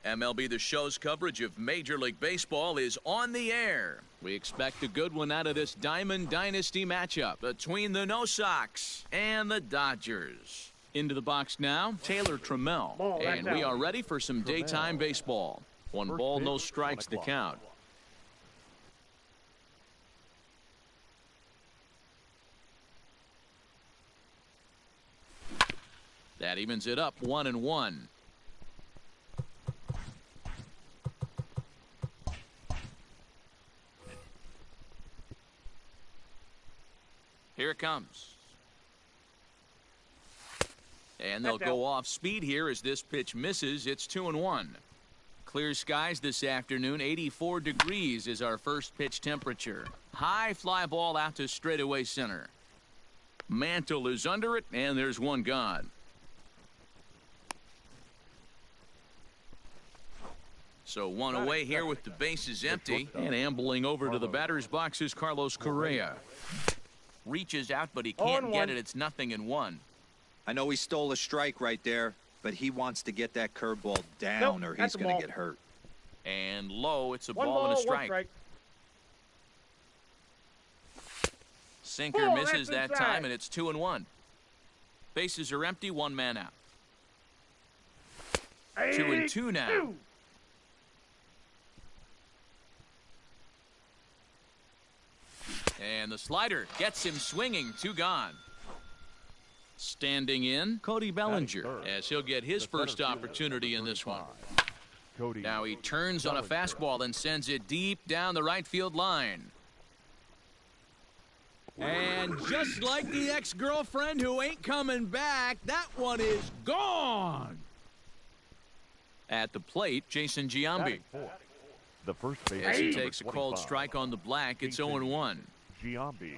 MLB The Show's coverage of Major League Baseball is on the air. We expect a good one out of this Diamond Dynasty matchup between the No Sox and the Dodgers. Into the box now, Taylor Trammell. And we are ready for some daytime baseball. One ball, no strikes to count. That evens it up 1-1. Here it comes. And they'll go off speed here as this pitch misses. It's 2-1. Clear skies this afternoon. 84 degrees is our first pitch temperature. High fly ball out to straightaway center. Mantle is under it, and there's one gone. So one away here with the bases empty. And ambling over to the batter's box is Carlos Correa. Reaches out, but he can't get it. It's 0-1. I know he stole a strike right there, but he wants to get that curveball down or he's going to get hurt. And low, it's a ball and a strike. Sinker misses that time, and it's 2-1. Bases are empty, one man out. 2-2 now. And the slider gets him swinging. 2 gone. Standing in, Cody Bellinger, as he'll get his first opportunity in this one. Now he turns on a fastball and sends it deep down the right field line. And just like the ex-girlfriend who ain't coming back, that one is gone. At the plate, Jason Giambi. The first base as he takes a called strike on the black, it's 0-1. Giambi.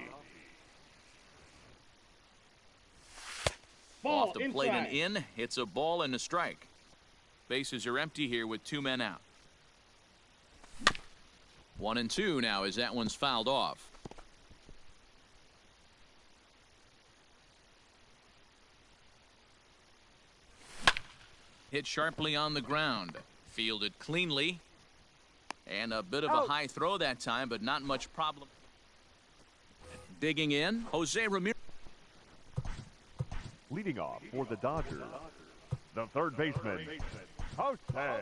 Off the plate and in. It's a ball and a strike. Bases are empty here with 2 men out. 1-2 now as that one's fouled off. Hit sharply on the ground. Fielded cleanly. And a bit of a high throw that time, but not much problem. Digging in, Jose Ramirez. Leading off for the Dodgers, the third baseman, Jose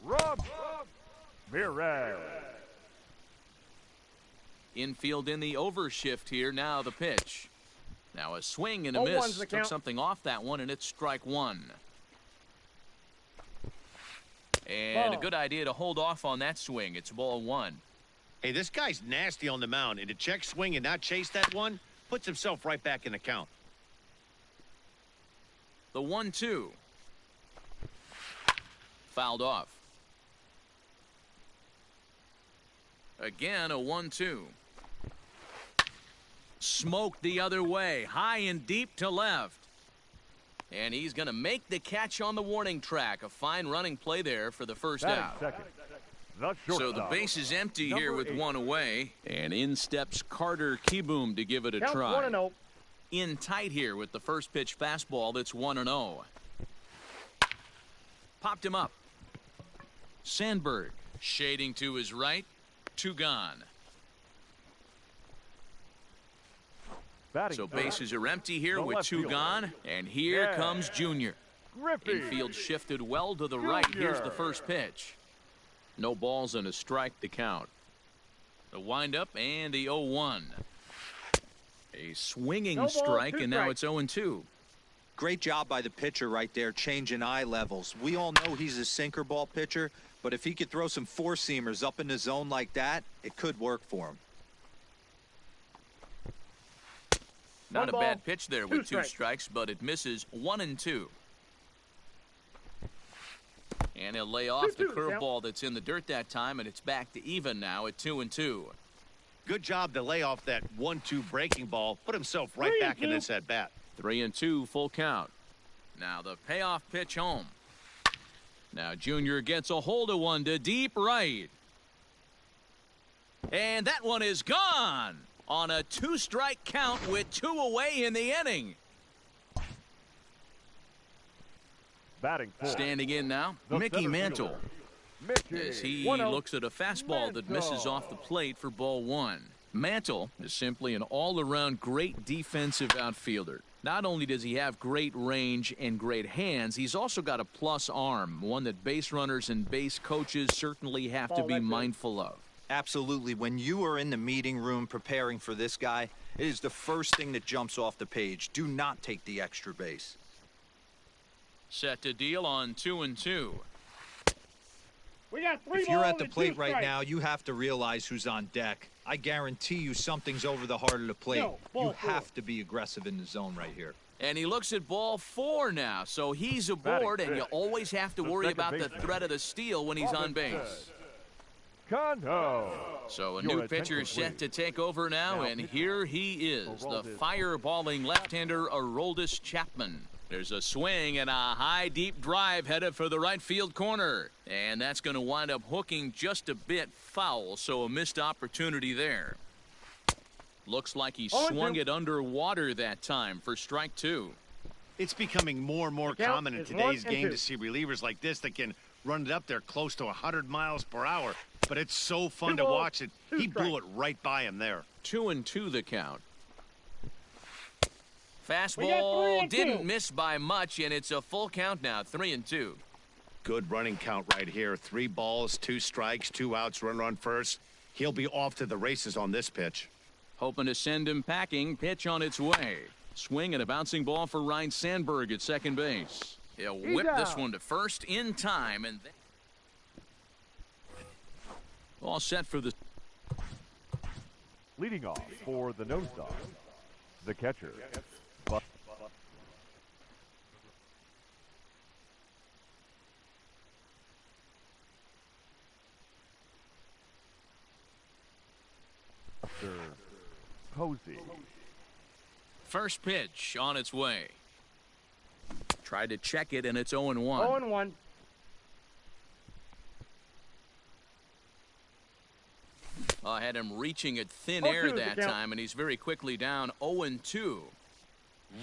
Ramirez. Infield in the overshift here. Now the pitch. Now a swing and a miss. Took something off that one, and it's strike 1. And a good idea to hold off on that swing. It's ball 1. Hey, this guy's nasty on the mound, and to check swing and not chase that one puts himself right back in the count. The 1-2. Fouled off. Again, a 1-2. Smoked the other way, high and deep to left. And he's going to make the catch on the warning track. A fine running play there for the first out. So the base is empty here with 1 away. And in steps Carter Kieboom to give it a try. 1-0. In tight here with the first pitch fastball. That's 1-0. Popped him up. Sandberg shading to his right. 2 gone. So bases are empty here with 2 gone. And here comes Junior. Infield shifted well to the right. Here's the first pitch. No balls and a strike to count. The windup and the 0-1. A swinging strike, and now it's 0-2. Great job by the pitcher right there, changing eye levels. We all know he's a sinker ball pitcher, but if he could throw some 4-seamers up in the zone like that, it could work for him. Not a bad pitch there with 2 strikes, but it misses 1-2. And he'll lay off the curveball that's in the dirt that time, and it's back to even now at 2-2. Good job to lay off that 1-2 breaking ball. Put himself right back in this at bat. 3-2 full count. Now the payoff pitch home. Now Junior gets a hold of one to deep right. And that one is gone on a 2-strike count with 2 away in the inning. Batting fourth. Standing in now, The Mickey center Mantle. Mickey. As he 1-0. looks at a fastball that misses off the plate for ball one. Mantle is simply an all-around great defensive outfielder. Not only does he have great range and great hands, he's also got a plus arm, one that base runners and base coaches certainly have to be mindful of. Absolutely. When you are in the meeting room preparing for this guy, it is the first thing that jumps off the page. Do not take the extra base. Set to deal on 2-2. We got three If you're balls at the and plate 2 right strikes. now, you have to realize who's on deck. I guarantee you something's over the heart of the plate. No, ball You four. have to be aggressive in the zone right here. And he looks at ball 4 now, so he's aboard, and you always have to worry about the threat of the steal when he's on base. Cano. So a Your new attention, pitcher set please. to take over now, and here he is, the fireballing left-hander Aroldis Chapman. There's a swing and a high, deep drive headed for the right field corner. And that's going to wind up hooking just a bit foul, so a missed opportunity there. Looks like he swung it underwater that time for strike 2. It's becoming more and more The count common in is today's 1-2. game to see relievers like this that can run it up there close to 100 miles per hour. But it's so fun to balls, watch it. 2 He blew it strikes. right by him there. 2-2 the count. We got Fastball 3-2. didn't miss by much, and it's a full count now, 3-2. Good running count right here. 3 balls, 2 strikes, 2 outs, runner on first. He'll be off to the races on this pitch. Hoping to send him packing. Pitch on its way. Swing and a bouncing ball for Ryan Sandberg at second base. He'll whip this one to first in time, and then all set for the Leading off for the nosedive, the catcher. Buster Posey. first pitch on its way. Tried to check it, and it's 0-1. 0-1. I had him reaching at thin 0-2 air is the that count. time, and he's very quickly down 0-2.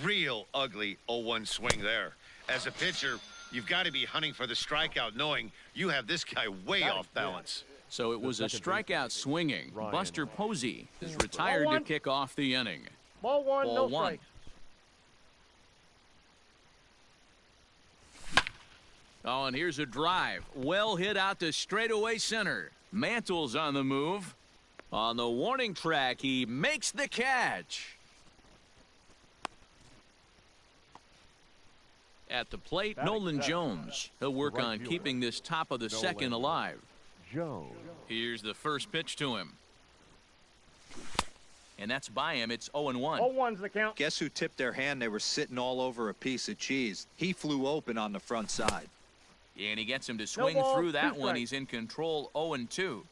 Real ugly 0-1 swing there. As a pitcher, you've got to be hunting for the strikeout, knowing you have this guy way off balance. So it was a strikeout swinging. Ryan. Buster Posey is retired to 1. kick off the inning. Ball 1, Ball no 1. strikes. Oh, and here's a drive. Well hit out to straightaway center. Mantle's on the move. On the warning track, he makes the catch. At the plate, Batting Nolan seventh. Jones. He'll work Right on fielder. keeping this top of the Nolan second alive. Jones. Here's the first pitch to him. And that's by him. It's 0-1. 0-1's the count. Guess who tipped their hand? They were sitting all over a piece of cheese. He flew open on the front side. And he gets him to swing ball, through 2 that one. strikes. He's in control, 0-2.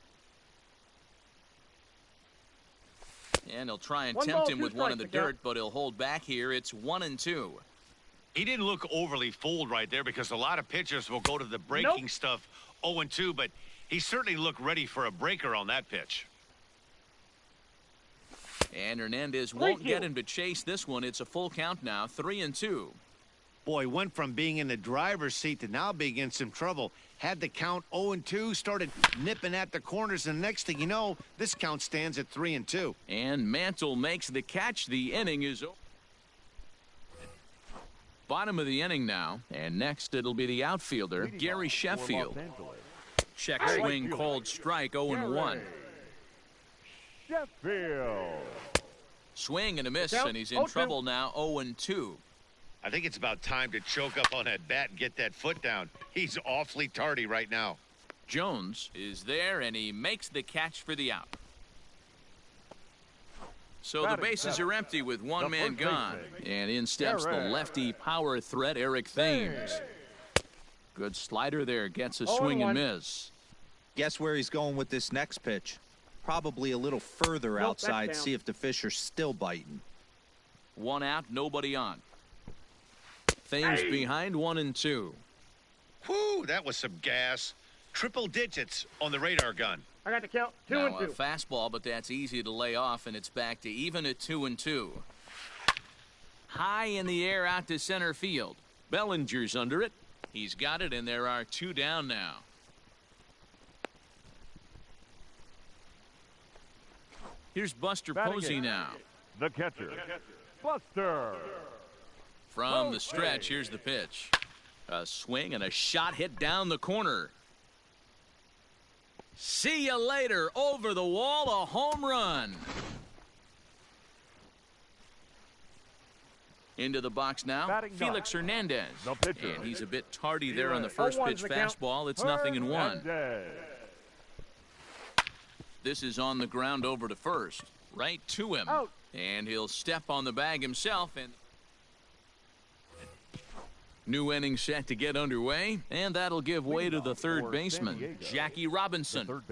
And he'll try and 1 tempt ball, him 2 with one in the strikes, the count. dirt, but he'll hold back here. It's 1-2. He didn't look overly fooled right there because a lot of pitchers will go to the breaking Nope. stuff 0-2, but he certainly looked ready for a breaker on that pitch. And Hernandez won't get him to chase this one. It's a full count now, 3-2. Boy, went from being in the driver's seat to now being in some trouble. Had the count 0-2, started nipping at the corners, and the next thing you know, this count stands at 3-2. And Mantle makes the catch. The inning is over. Bottom of the inning now, and next it'll be the outfielder, Leading Gary off for Sheffield. Los Angeles, Check swing, called strike, 0-1. Sheffield. Swing and a miss, Count, and he's in 0-2. trouble now, 0-2. I think it's about time to choke up on that bat and get that foot down. He's awfully tardy right now. Jones is there, and he makes the catch for the out. So the Batting bases seventh, are empty with one the man first gone. baseman, And in steps the Garrett. lefty power threat, Eric Thames. Good slider there, gets a 0-1. swing and miss. Guess where he's going with this next pitch? Probably a little further Nope, that's outside, down. see if the fish are still biting. One out, nobody on. Thames behind 1-2. Whew, that was some gas. Triple digits on the radar gun. I got the count. 2 Now and a 2. fastball, but that's easy to lay off, and it's back to even at 2-2. High in the air out to center field. Bellinger's under it. He's got it, and there are 2 down now. Here's Buster Posey now. The catcher, Buster. From the stretch, here's the pitch. A swing and a shot hit down the corner. See you later. Over the wall, a home run. Into the box now, Felix Hernandez. And he's a bit tardy there on the first pitch fastball. It's 0-1. This is on the ground over to first. Right to him. And he'll step on the bag himself. And new inning set to get underway. And that'll give way to the third baseman, Jackie Robinson.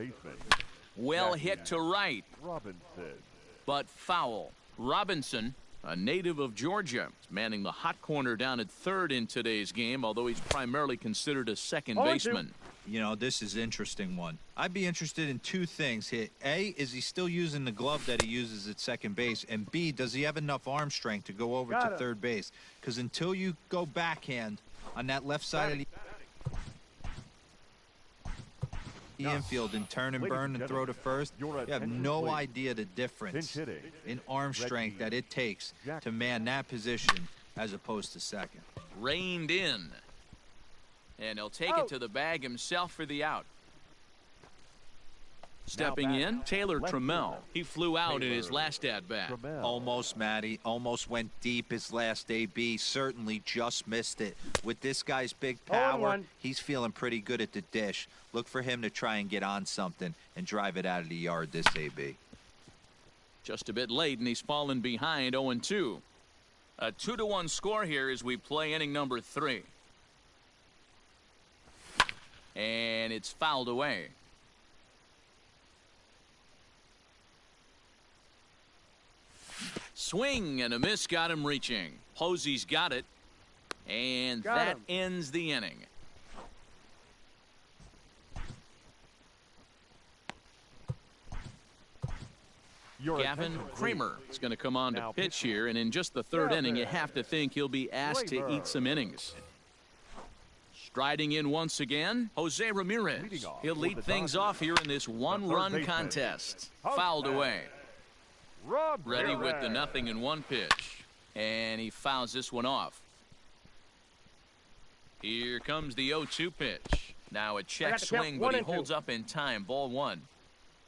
Well hit to right. But foul. Robinson, a native of Georgia, is manning the hot corner down at third in today's game, although he's primarily considered a second baseman. You know, this is an interesting one. I'd be interested in 2 things here. A, is he still using the glove that he uses at second base? And B, does he have enough arm strength to go over to third base? Because until you go backhand on that left side of the infield and turn and burn and throw to first, you have no idea the difference in arm strength that it takes to man that position as opposed to second. Reined in. And he'll take it to the bag himself for the out. Stepping in, Taylor Trammell. He flew out in his last at-bat. Almost, Matty. Almost went deep his last AB. Certainly just missed it. With this guy's big power, he's feeling pretty good at the dish. Look for him to try and get on something and drive it out of the yard this AB. Just a bit late, and he's fallen behind 0-2. A 2-1 score here as we play inning number 3. And it's fouled away. Swing and a miss got him reaching. Posey's got it. And that ends the inning. Gavin Kramer is going to come on to pitch here, and in just the 3rd inning, you have to think he'll be asked to eat some innings. Striding in once again, Jose Ramirez. He'll lead things off here in this 1-run contest. Fouled away. Ready with the 0-1 pitch. And he fouls this one off. Here comes the 0-2 pitch. Now a check swing, but he holds up in time. Ball 1.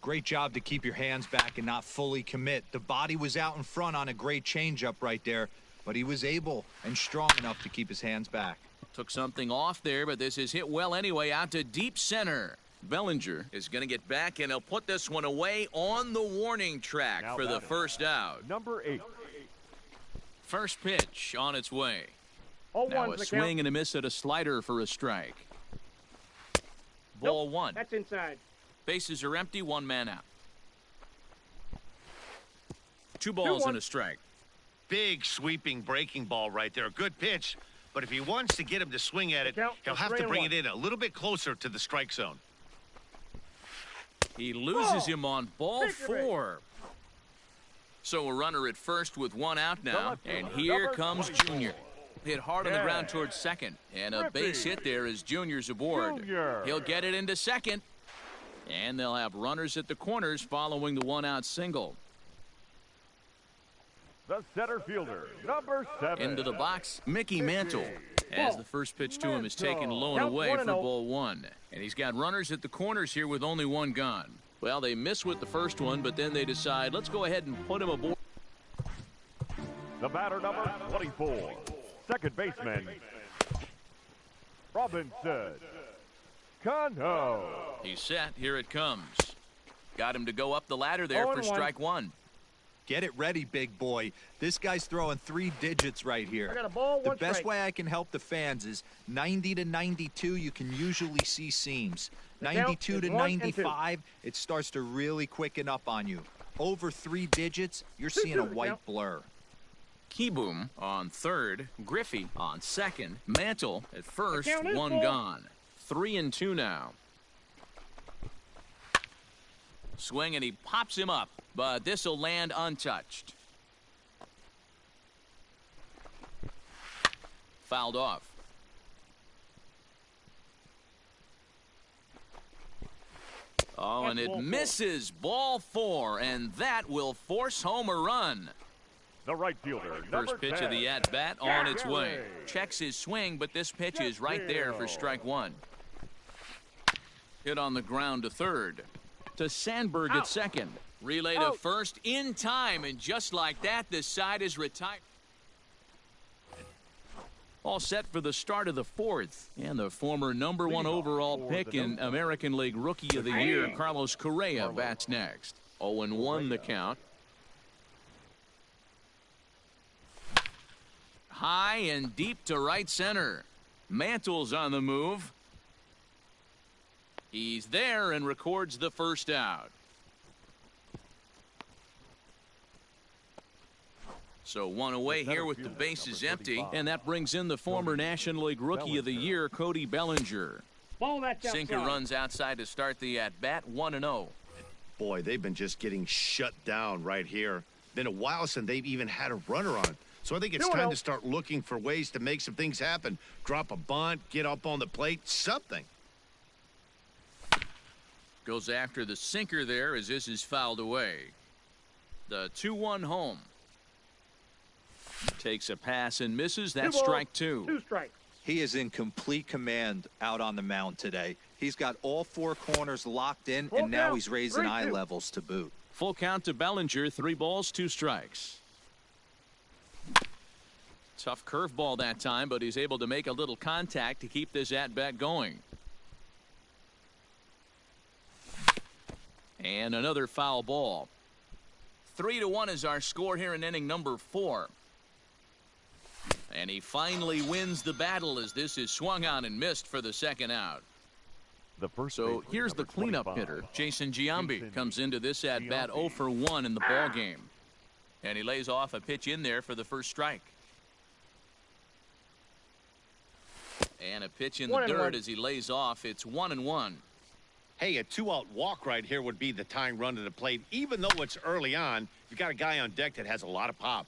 Great job to keep your hands back and not fully commit. The body was out in front on a great changeup right there, but he was able and strong enough to keep his hands back. Took something off there, but this is hit well anyway, out to deep center. Bellinger is going to get back, and he'll put this one away on the warning track for the first out. Number 8. First pitch on its way. Now a swing and a miss at a slider for a strike. Ball 1. That's inside. Bases are empty, 1 man out. 2 balls and a strike. Big sweeping breaking ball right there. Good pitch. But if he wants to get him to swing at it, he'll have to bring it in a little bit closer to the strike zone. He loses him on ball 4. So a runner at first with 1 out now. And here comes Junior. Hit hard on the ground towards second. And a base hit there as Junior's aboard. He'll get it into second. And they'll have runners at the corners following the 1-out single. The center fielder, number 7. Into the box, Mickey Mantle. As the first pitch to him is taken low and away for ball 1. And he's got runners at the corners here with only 1 gone. Well, they miss with the first one, but then they decide, let's go ahead and put him aboard. The batter, number 24. Second baseman, Robinson Cano. He's set. Here it comes. Got him to go up the ladder there for strike 1. Get it ready, big boy. This guy's throwing 3 digits right here. I got a ball, the best way I can help the fans is 90 to 92, you can usually see seams. 92 to 95, it starts to really quicken up on you. Over 3 digits, you're seeing a white blur. Keyboom on third, Griffey on second, Mantle at first, 1 gone. 3-2 now. Swing, and he pops him up, but this will land untouched. Fouled off. Oh, and it misses ball 4, and that will force home a run. The right fielder, First pitch of the at-bat on its way. Checks his swing, but this pitch is right there for strike 1. Hit on the ground to third. To Sandberg at second. Relay to first in time, and just like that, the side is retired. All set for the start of the 4th. And the former #1 overall pick in American League Rookie of the Year, Carlos Correa, bats next. 0-1 the count. High and deep to right center. Mantle's on the move. He's there and records the first out. So one away here with the bases empty, and that brings in the former National League Rookie of the Year, Cody Bellinger. Sinker runs outside to start the at-bat, 1-0. Boy, they've been just getting shut down right here. Been a while since they've even had a runner on. So I think it's time to start looking for ways to make some things happen. Drop a bunt, get up on the plate, something. Goes after the sinker there as this is fouled away. The 2-1 home. Takes a pass and misses. That's strike 2. 2 strikes. He is in complete command out on the mound today. He's got all 4 corners locked in, and now he's raising eye levels to boot. Full count to Bellinger, 3 balls, 2 strikes. Tough curveball that time, but he's able to make a little contact to keep this at-bat going. And another foul ball. 3-1 is our score here in inning number 4. And he finally wins the battle as this is swung on and missed for the second out. So here's the cleanup hitter. Jason Giambi comes into this at-bat 0-for-1 in the ball game. And he lays off a pitch in there for the first strike. And a pitch in the dirt as he lays off. It's 1-1. Hey, a 2-out walk right here would be the tying run to the plate. Even though it's early on, you've got a guy on deck that has a lot of pop.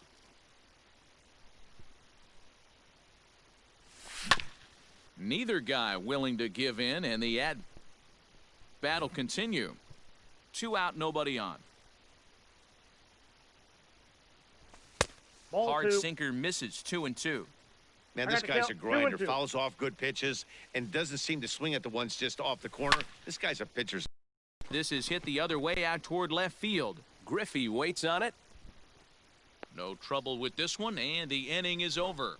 Neither guy willing to give in, and the at-bat will continue. 2 out, nobody on. Ball Hard 2. sinker misses, 2-2. Man, this guy's a grinder. Fouls off good pitches and doesn't seem to swing at the ones just off the corner. This guy's a pitcher. This is hit the other way out toward left field. Griffey waits on it. No trouble with this one, and the inning is over.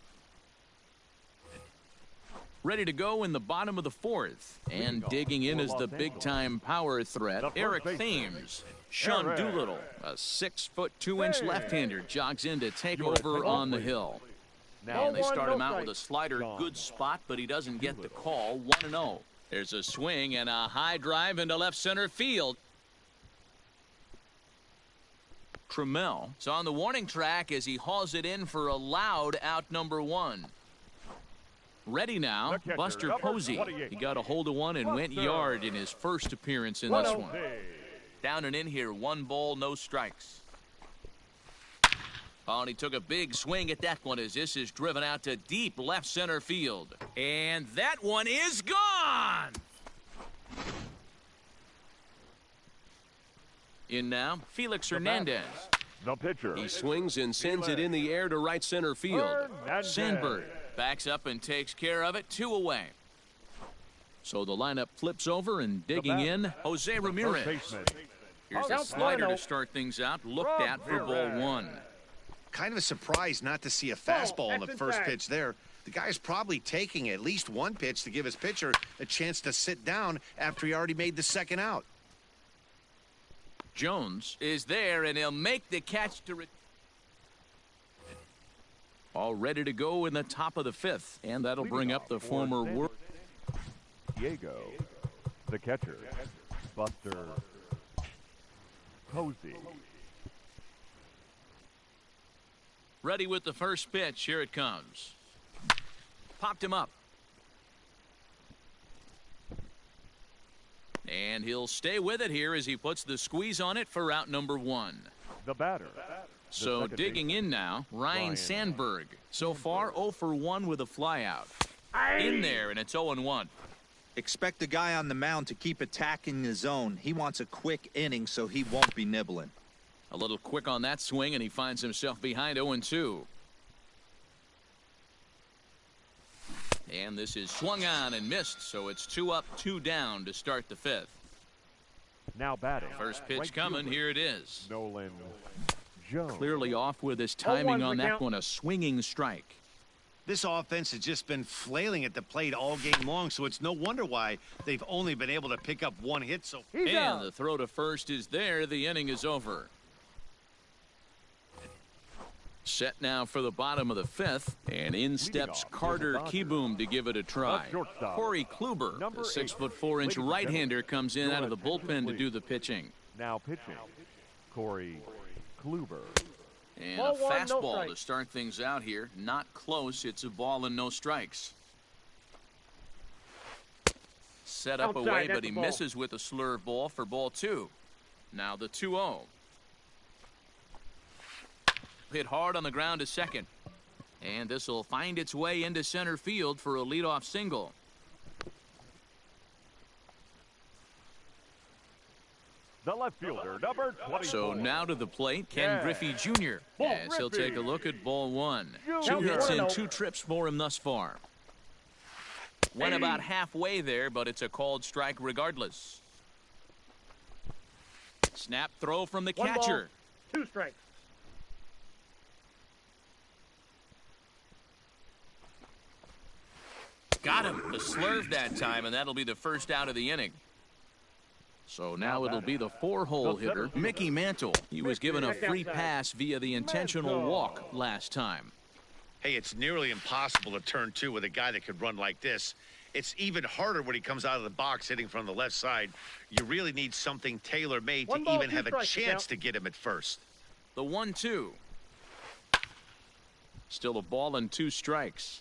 Ready to go in the bottom of the 4th. And digging in is the big-time power threat, Eric Thames. Sean Doolittle, a 6-foot 2-inch left-hander, jogs in to take over on the hill. And they start him out with a slider, good spot, but he doesn't get the call. 1-0. There's a swing and a high drive into left center field. Trammell is on the warning track as he hauls it in for a loud out number 1. Ready now, Buster Posey. He got a hold of one and went yard in his first appearance in this one. Down and in here, 1 ball, no strikes. Oh, and he took a big swing at that one as this is driven out to deep left center field. And that one is gone! In now, Felix Hernandez. The pitcher. He swings and sends it in the air to right center field. Sandberg backs up and takes care of it, 2 away. So the lineup flips over and digging in, Jose Ramirez. Here's a slider to start things out, looked at for ball 1. Kind of a surprise not to see a fastball on the first pitch there. The guy's probably taking at least 1 pitch to give his pitcher a chance to sit down after he already made the second out. Jones is there, and he'll make the catch to all ready to go in the top of the 5th, and that'll bring up the former world. Diego, the catcher, Buster Posey. Ready with the first pitch. Here it comes. Popped him up. And he'll stay with it here as he puts the squeeze on it for out number 1. The batter. So digging in now, Ryan Sandberg. So far 0 for 1 with a flyout. In there, and it's 0-1. Expect the guy on the mound to keep attacking the zone. He wants a quick inning, so he won't be nibbling. A little quick on that swing, and he finds himself behind 0-2. And this is swung on and missed, so it's 2 up, 2 down to start the 5th. Now batting. First pitch right coming, fielder, here it is. Nolan Jones. Clearly off with his timing 0-1 on the that count. one, a swinging strike. This offense has just been flailing at the plate all game long, so it's no wonder why they've only been able to pick up 1 hit. So He's And out. the throw to first is there. The inning is over. Set now for the bottom of the 5th, and in steps off, Carter Dodgers. Keyboom to give it a try. The shortstop, Corey Kluber, number the 8. 6'4" Ladies and right-hander, gentlemen, comes in out of the your attention, bullpen to please. do the pitching. Now pitching, Corey Kluber. And Ball a one, no fastball strike. to start things out here. Not close. It's a ball and no strikes. Set up Outside, away, that's but he the ball. misses with a slurve ball for ball 2. Now the 2-0. Hit hard on the ground to second. And this will find its way into center field for a leadoff single. The left fielder, number 24. So now to the plate, Ken Yeah. Griffey Jr. Ball as he'll Griffey. take a look at ball 1. Junior. 2 hits and 1-0. 2 trips for him thus far. Went about halfway there, but it's a called strike regardless. Snap throw from the 1 ball, catcher. 2 strikes. Got him. The slurve that time, and that'll be the first out of the inning. So now it'll be the 4-hole The center hitter, fielder. Mickey Mantle. He was given a free pass via the intentional Mantle. walk last time. hey, it's nearly impossible to turn 2 with a guy that could run like this. It's even harder when he comes out of the box hitting from the left side. You really need something tailor-made to 1 ball, even 2 have a strikes, chance count. to get him at first. The 1-2. Still a ball and 2 strikes.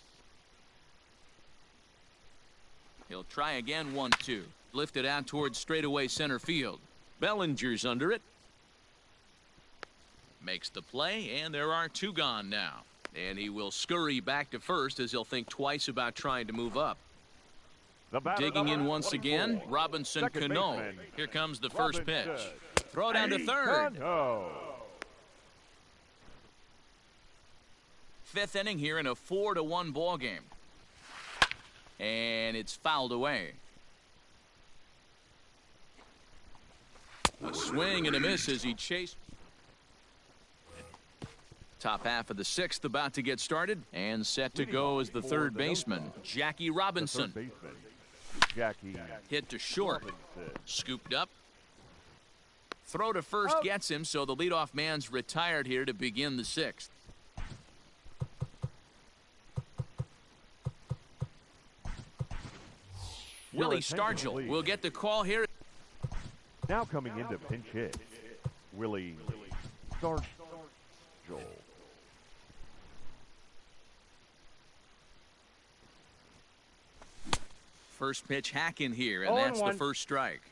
He'll try again, 1-2. Lifted out towards straightaway center field. Bellinger's under it. Makes the play, and there are 2 gone now. And he will scurry back to first as he'll think twice about trying to move up. The batter, Digging in number once 24. again, Robinson Second Cano. baseman, Here comes the first pitch. Robinson. Throw down to third. Cano. 5th inning here in a 4-1 ball game. And it's fouled away. A swing and a miss as he chased. Top half of the 6th about to get started, and set to go as the third baseman, Jackie The Robinson. third baseman, Jackie Hit to short. Robinson. Scooped up. Throw to first gets him, so the leadoff man's retired here to begin the 6th. Willie attention, Stargell please. will get the call here. Now coming into pinch hit, Willie Stargell. First pitch hack in here, and that's the 0-1. first strike.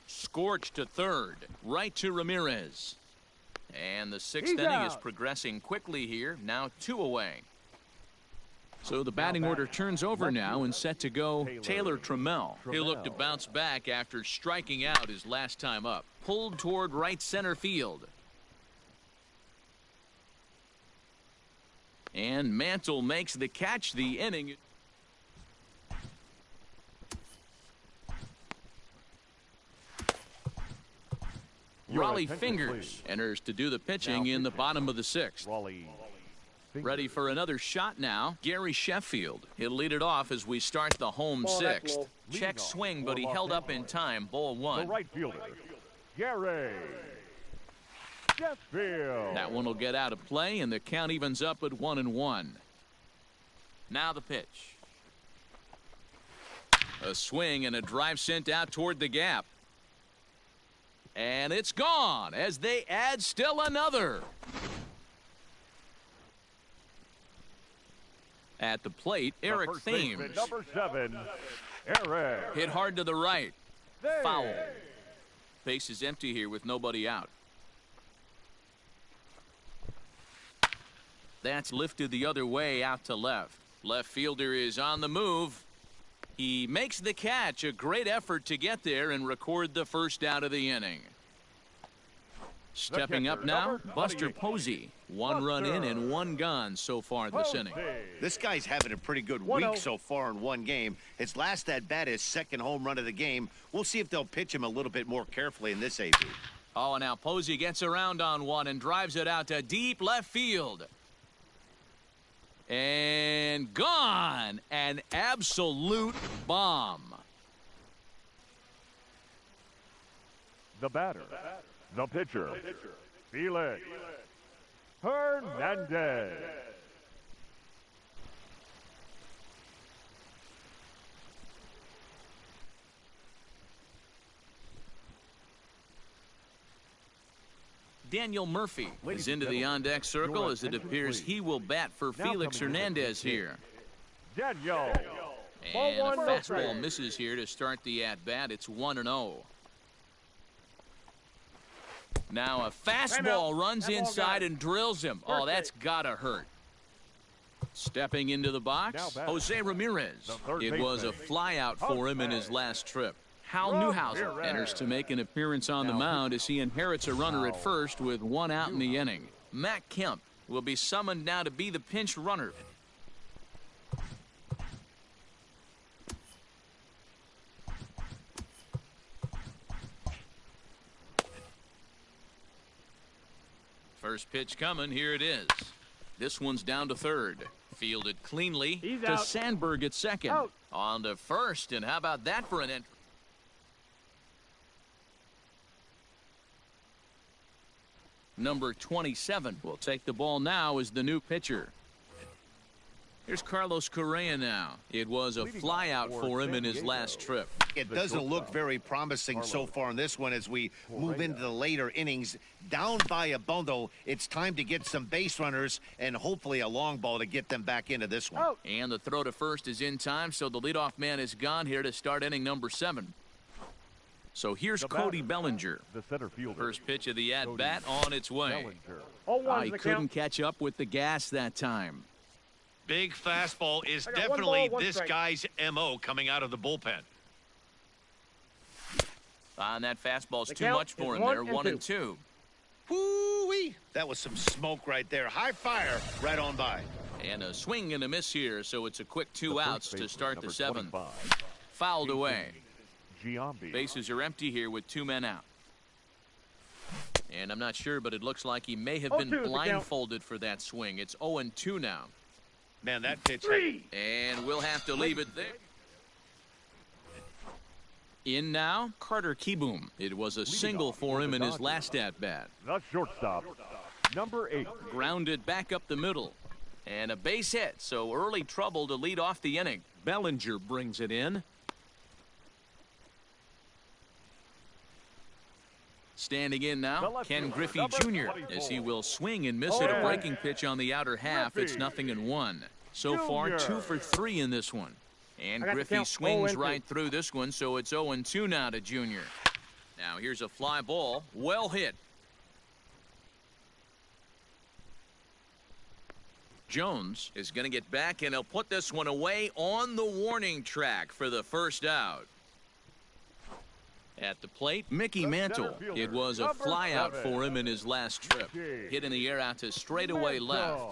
Scorched to third, right to Ramirez. And the 6th He's inning is out. progressing quickly here, now 2 away. So the batting order turns over now and set to go Taylor Trammell. He'll look to bounce back after striking out his last time up. Pulled toward right center field. And Mantle makes the catch. The inning. Your Raleigh attention, Fingers please. enters to do the pitching Now in the pitching. bottom of the 6th. Raleigh Fingers. Ready for another shot now. Gary Sheffield. He'll lead it off as we start the home Ball, that's 6th. low. Check Leadoff swing, but he for held Los up in Angeles. time. Ball The 1. right fielder, Gary Sheffield. That one will get out of play, and the count evens up at 1-1. Now the pitch. A swing and a drive sent out toward the gap. And it's gone as they add still another. At the plate, The Eric first baseman, Thames. number 7, Eric. Hit hard to the right. Thames. Foul. Base is empty here with nobody out. That's lifted the other way out to left. Left fielder is on the move. He makes the catch. A great effort to get there and record the first out of the inning. Stepping up now, Buster Posey. One run in and one gone so far this inning. This guy's having a pretty good week so far in one game. His last at-bat is second home run of the game. We'll see if they'll pitch him a little bit more carefully in this AB. Oh, and now Posey gets around on one and drives it out to deep left field. And gone. An absolute bomb. The batter, the pitcher, Felix Hernandez. Daniel Murphy is into the on-deck circle as it appears he will bat for Felix Hernandez here. Daniel. And a fastball misses here to start the at-bat. It's 1-0. Now a fastball runs inside and drills him. Oh, that's gotta hurt. Stepping into the box, Jose Ramirez. It was a flyout for him in his last trip. Hal Newhouser enters to make an appearance on the mound as he inherits a runner at first with one out in the inning. Matt Kemp will be summoned now to be the pinch runner. First pitch coming. Here it is. This one's down to third. Fielded cleanly to Sandberg at second. On to first, and how about that for an entry? Number 27 will take the ball now as the new pitcher. Here's Carlos Correa now. It was a flyout for him in his last trip. It doesn't look very promising so far in this one as we move into the later innings. Down by a bundle, it's time to get some base runners and hopefully a long ball to get them back into this one. And the throw to first is in time, so the leadoff man is gone here to start inning number 7. So here's Cody Bellinger. The center fielder. First pitch of the at-bat on its way. He couldn't count. catch up with the gas that time. Big fastball is definitely this guy's MO coming out of the bullpen. And that fastball's too much for him there. 1-2. Woo-wee! That was some smoke right there. High fire right on by. And a swing and a miss here, so it's a quick 2 outs to start the 7th. Fouled away. Bases are empty here with 2 men out. And I'm not sure, but it looks like he may have been blindfolded for that swing. It's 0-2 now. Man, that pitch. And we'll have to leave it there. In now, Carter Kieboom. It was a single for him in his last at-bat. The shortstop, number 8. Grounded back up the middle. And a base hit, so early trouble to lead off the inning. Bellinger brings it in. Standing in now, Ken Griffey Jr. as he will swing and miss at a breaking pitch on the outer half. It's 0-1. So far, 2 for 3 in this one. And Griffey swings right through this one, so it's 0-2 now to Jr. Now here's a fly ball. Well hit. Jones is going to get back, and he'll put this one away on the warning track for the first out. At the plate, Mickey Mantle. It was a flyout for him in his last trip. Hit in the air out to straightaway left.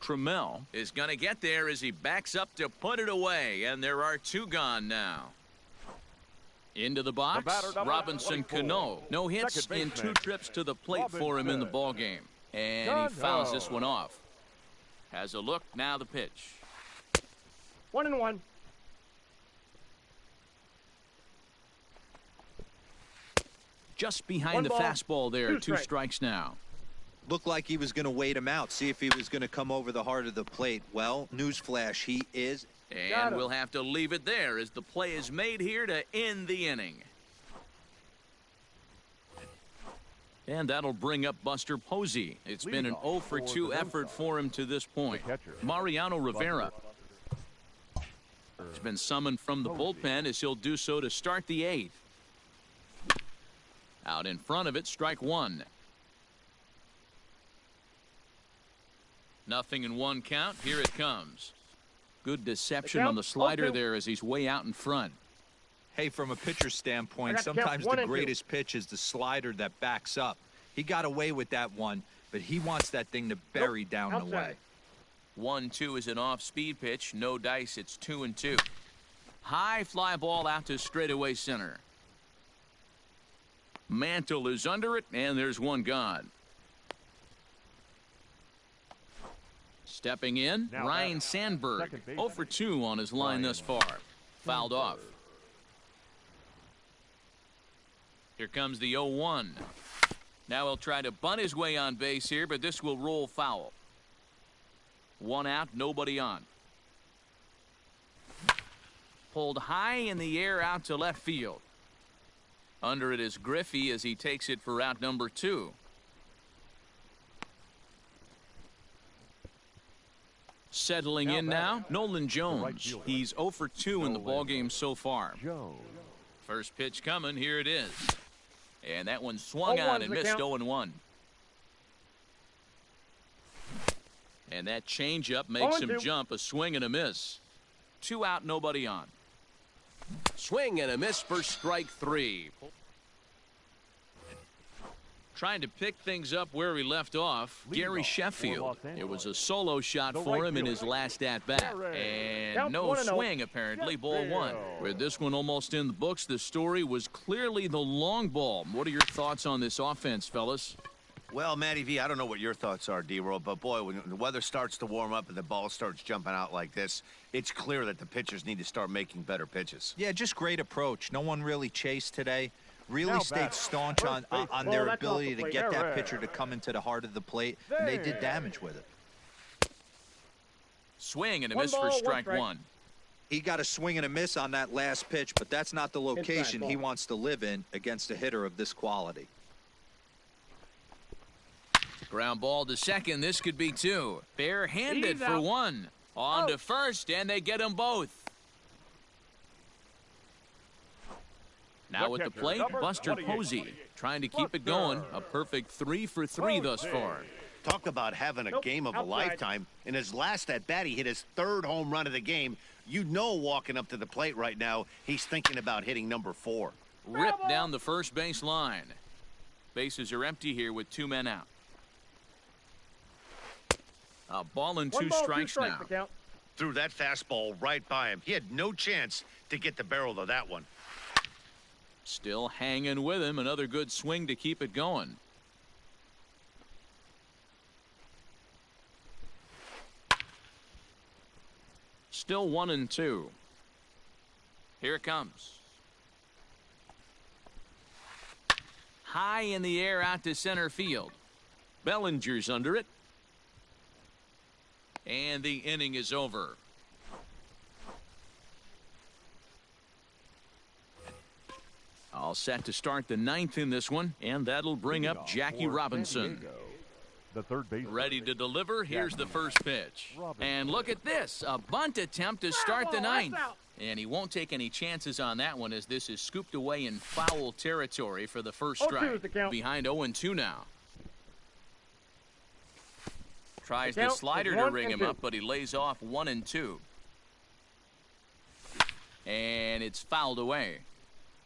Trammell is going to get there as he backs up to put it away, and there are 2 gone now. Into the box, Robinson Cano. No hits in 2 trips to the plate for him in the ballgame. And he fouls this one off. Has a look, now the pitch. 1-1. Just behind the fastball there. 2 strikes now. Looked like he was going to wait him out, see if he was going to come over the heart of the plate. Well, newsflash, he is. And we'll have to leave it there as the play is made here to end the inning. And that'll bring up Buster Posey. It's been an 0 for 2 effort for him to this point. Mariano Rivera has been summoned from the bullpen as he'll do so to start the 8th. Out in front of it, strike one. Nothing in one count. Here it comes. Good deception on the slider there as he's way out in front. Hey, from a pitcher's standpoint, sometimes the greatest pitch is the slider that backs up. He got away with that one, but he wants that thing to bury down the way. 1-2 is an off-speed pitch. No dice. It's 2-2. High fly ball out to straightaway center. Mantle is under it, and there's one gone. Stepping in, Ryan Sandberg. 0 for 2 on his line thus far. Fouled off. Here comes the 0-1. Now he'll try to bunt his way on base here, but this will roll foul. One out, nobody on. Pulled high in the air out to left field. Under it is Griffey as he takes it for out number 2. Settling in now, Nolan Jones. He's 0 for 2 in the ballgame so far. First pitch coming, here it is. And that one swung on and missed 0-1. And that changeup makes him jump, a swing and a miss. 2 out, nobody on. Swing and a miss for strike 3. Trying to pick things up where he left off, Gary Sheffield. It was a solo shot for him in his last at-bat. And no swing, apparently, ball 1. With this one almost in the books, the story was clearly the long ball. What are your thoughts on this offense, fellas? Well, Matty V, I don't know what your thoughts are, D-Roll, but boy, when the weather starts to warm up and the ball starts jumping out like this, it's clear that the pitchers need to start making better pitches. Yeah, just great approach. No one really chased today. Really stayed staunch on their ability to get that pitcher to come into the heart of the plate, and they did damage with it. Swing and a miss for strike 1. He got a swing and a miss on that last pitch, but that's not the location he wants to live in against a hitter of this quality. Ground ball to second. This could be 2. Bare-handed for 1. On to first, and they get them both. Now at the plate, Buster Posey trying to keep it going. A perfect 3 for 3 thus far. Talk about having a game of a lifetime. In his last at-bat, he hit his 3rd home run of the game. You know, walking up to the plate right now, he's thinking about hitting number 4. Ripped down the first base line. Bases are empty here with 2 men out. A ball and 2 strikes now. Threw that fastball right by him. He had no chance to get the barrel of that one. Still hanging with him. Another good swing to keep it going. Still 1-2. Here it comes. High in the air out to center field. Bellinger's under it. And the inning is over. All set to start the 9th in this one, and that'll bring up Jackie Robinson. The third base. Ready to deliver. Here's the first pitch. And look at this, a bunt attempt to start the 9th. And he won't take any chances on that one as this is scooped away in foul territory for the first strike. Behind 0-2 now. Tries the slider to ring him up, but he lays off 1-2. And it's fouled away.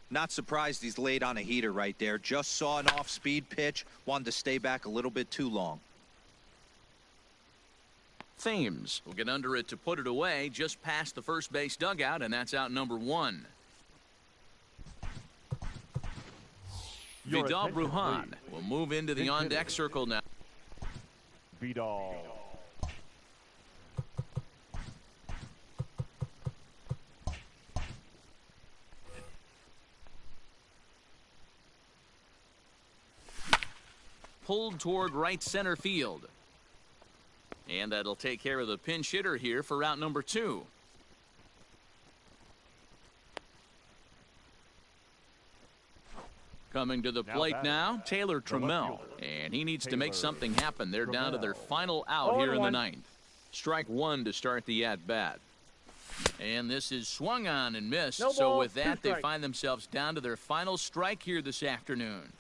Not surprised he's laid on a heater right there. Just saw an off-speed pitch. Wanted to stay back a little bit too long. Thames will get under it to put it away just past the first base dugout, and that's out number 1. Vidal Brujan will move into the on-deck circle now. Vidal. Pulled toward right center field. And that'll take care of the pinch hitter here for out number 2. Coming to the plate now, Taylor Trammell. And he needs to make something happen. They're down to their final out here in the 9th. Strike 1 to start the at-bat. And this is swung on and missed. So with that, they find themselves down to their final strike here this afternoon.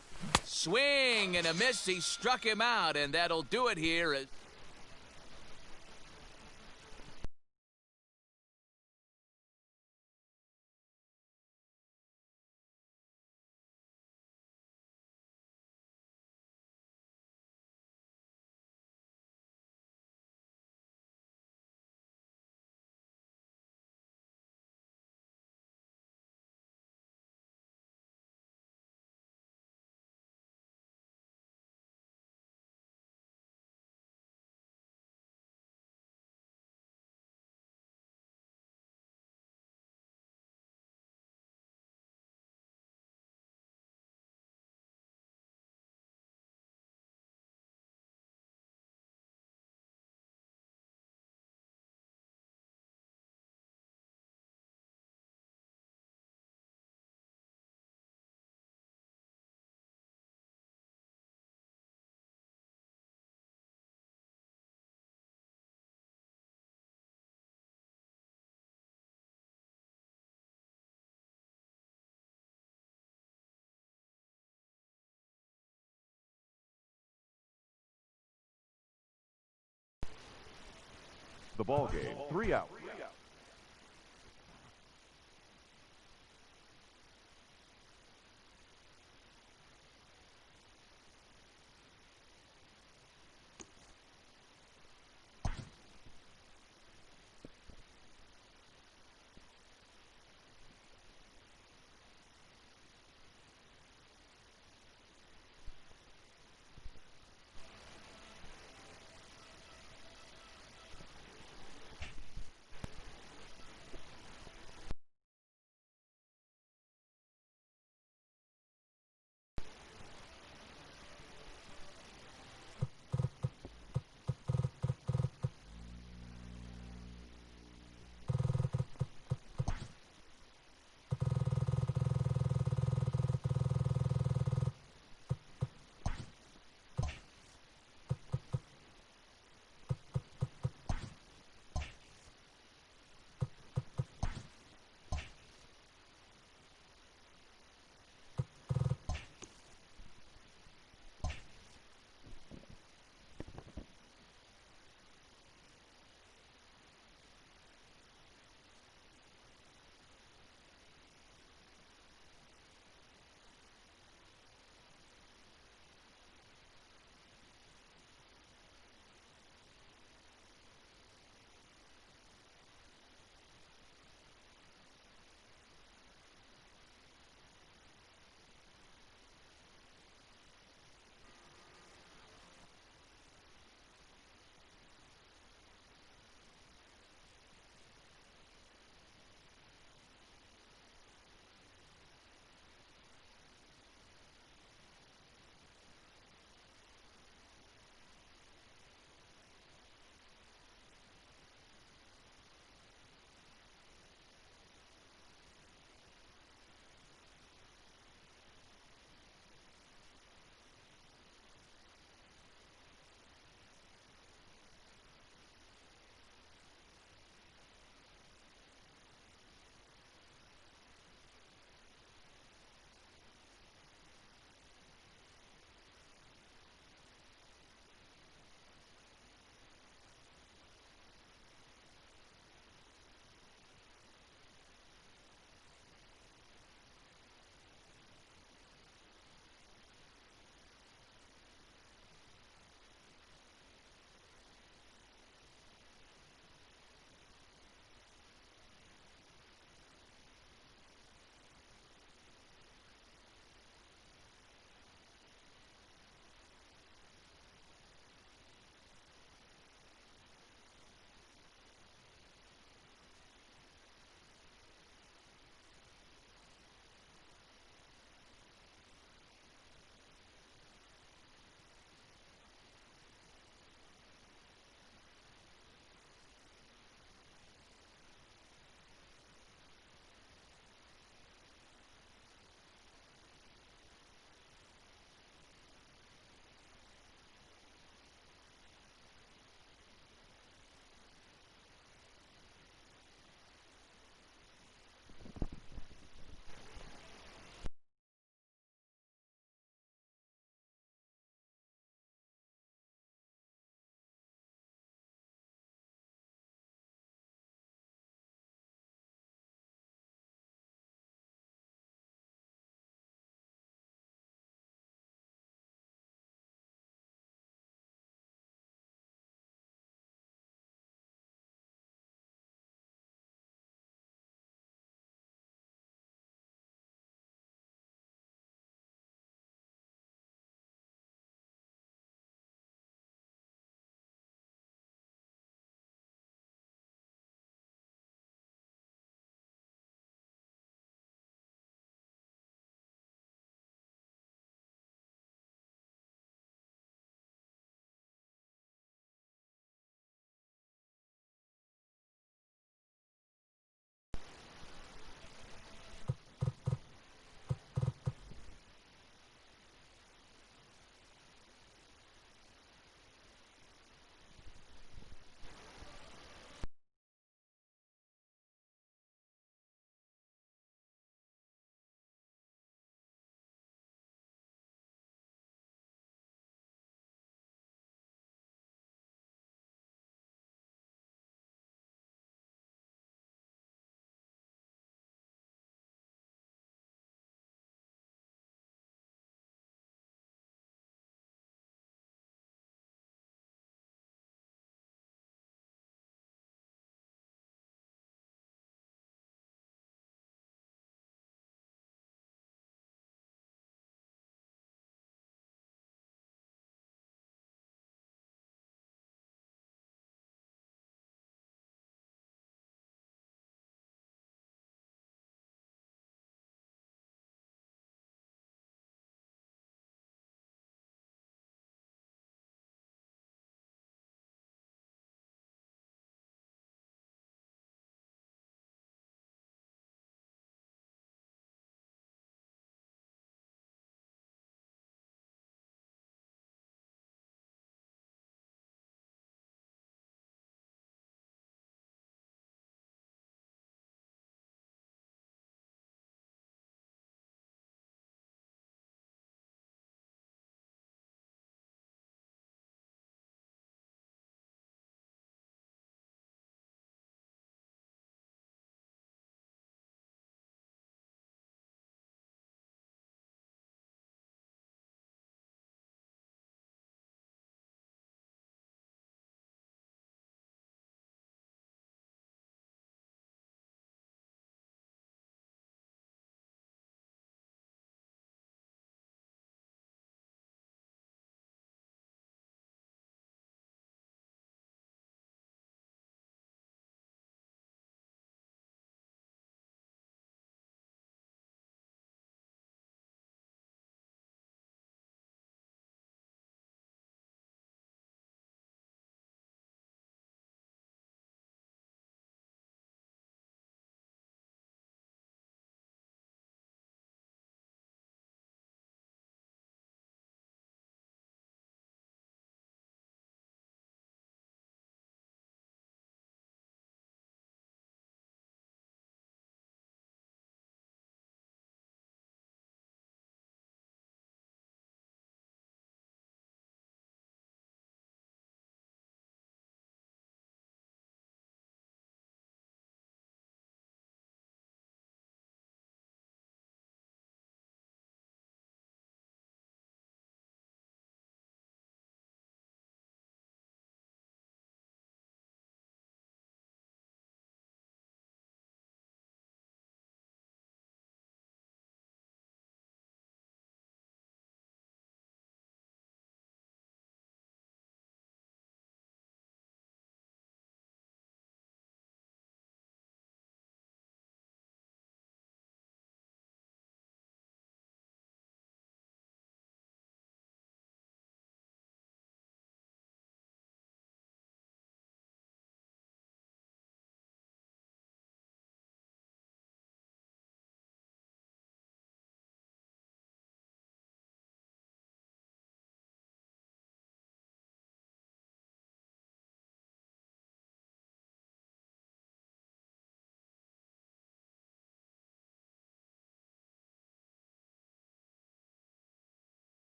Swing and a miss. He struck him out, and that'll do it here. The ball game, 3 outs.